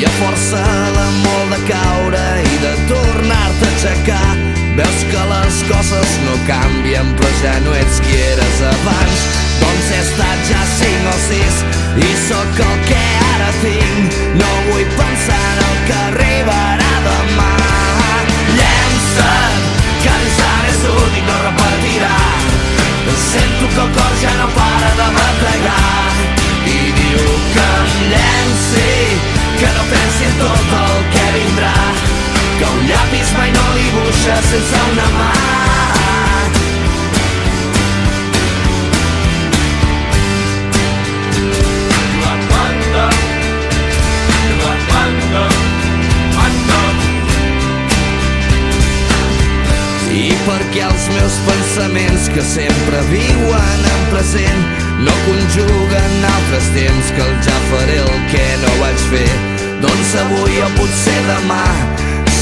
I a força de molt de caure i de tornar-te a aixecar, veus que les coses no canvien, però ja no ets qui eres abans. Doncs he estat ja 5 o 6 i sóc el que ara tinc. No vull pensar en el que arribarà demà. Llença't, que l'ensant és l'únic, no repetirà. Sento que el cor ja no para de batallar i diu que em llenci, que no pensi en tot el que vindrà, que un llapis mai no dibuixa sense una mà. I perquè els meus pensaments, que sempre viuen en present, no conjuguen altres temps, que el ja faré el que no vaig fer. Doncs avui o potser demà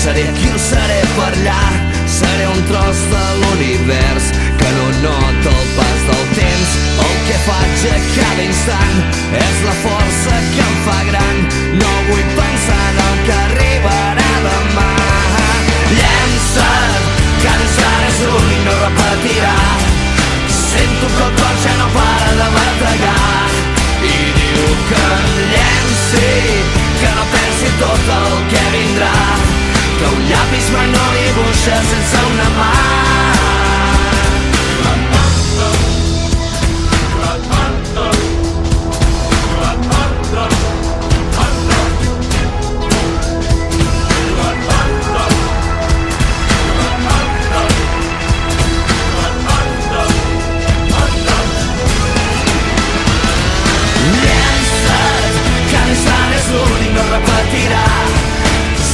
seré aquí o seré per allà. Seré un tros de l'univers que no nota el pas del temps. El que faig a cada instant és la força que em fa gran. No vull pensar en el que arribarà demà. Llença't, que l'instant és l'únic, no repetirà. Sento que el cor ja no para de batallar i diu que em llenci, que no pensi tot el que vindrà, que un llapis mai no dibuixa sense una mà.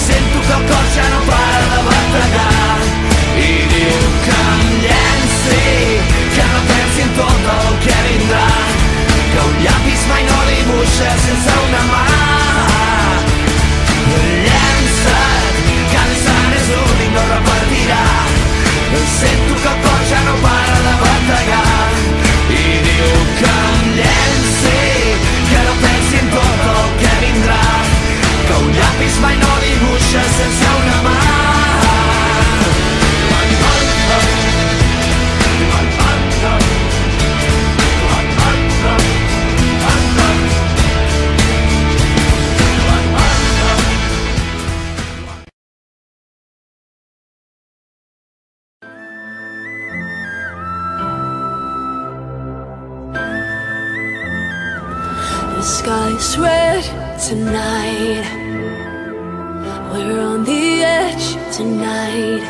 Sento que el cor ja no para de batallar i diu que em llenci, que no pensi en tot el que vindrà, que un llapis mai no dibuixa sense una mà. Llença't, que l'instant és l'únic, no repetirà. Sento que el cor ja no para de batallar i diu que em llenci, que no pensi en tot el que vindrà, que un llapis mai no dibuixa sense una mà. The sky's red tonight, we're on the edge tonight.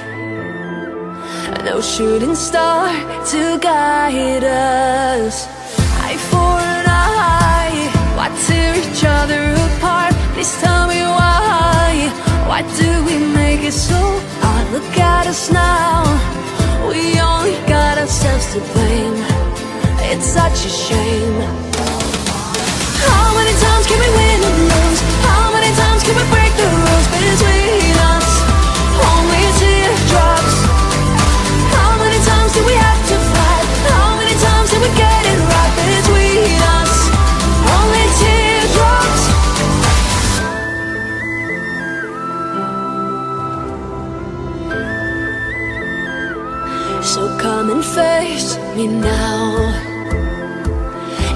No shooting star to guide us. Eye for an eye, why tear each other apart? Please tell me why. Why do we make it so hard? Look at us now, we only got ourselves to blame. It's such a shame. How many times can we win and lose? How many times can we break the rules between us? Only teardrops. How many times do we have to fight? How many times did we get it right between us? Only teardrops. So come and face me now,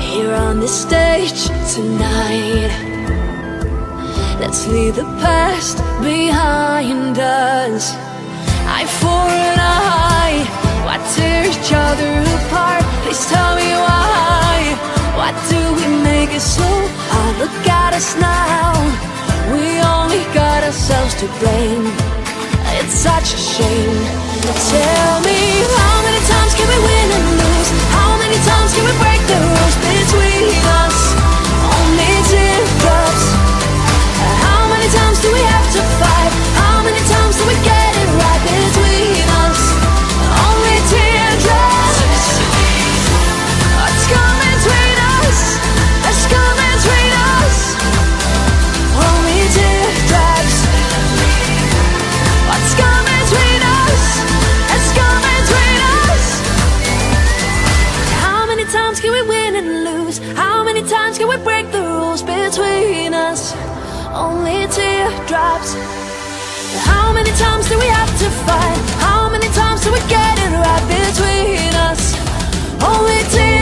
here on this stage tonight. Let's leave the past behind us. Eye for an eye, why tear each other apart? Please tell me why. Why do we make it so hard? Look at us now, we only got ourselves to blame. It's such a shame. Tell me, how many times can we win and lose? How many times can we break the rules between us? Only teardrops. How many times do we have to fight? How many times do we get it right between us? Only teardrops. What's coming between us? What's coming between us? Only teardrops. What's coming between us? What's coming between us? How many times can we win and lose? How many times can we break the rules between us? only teardrops. How many times do we have to fight? How many times do we get it right between us? Only teardrops.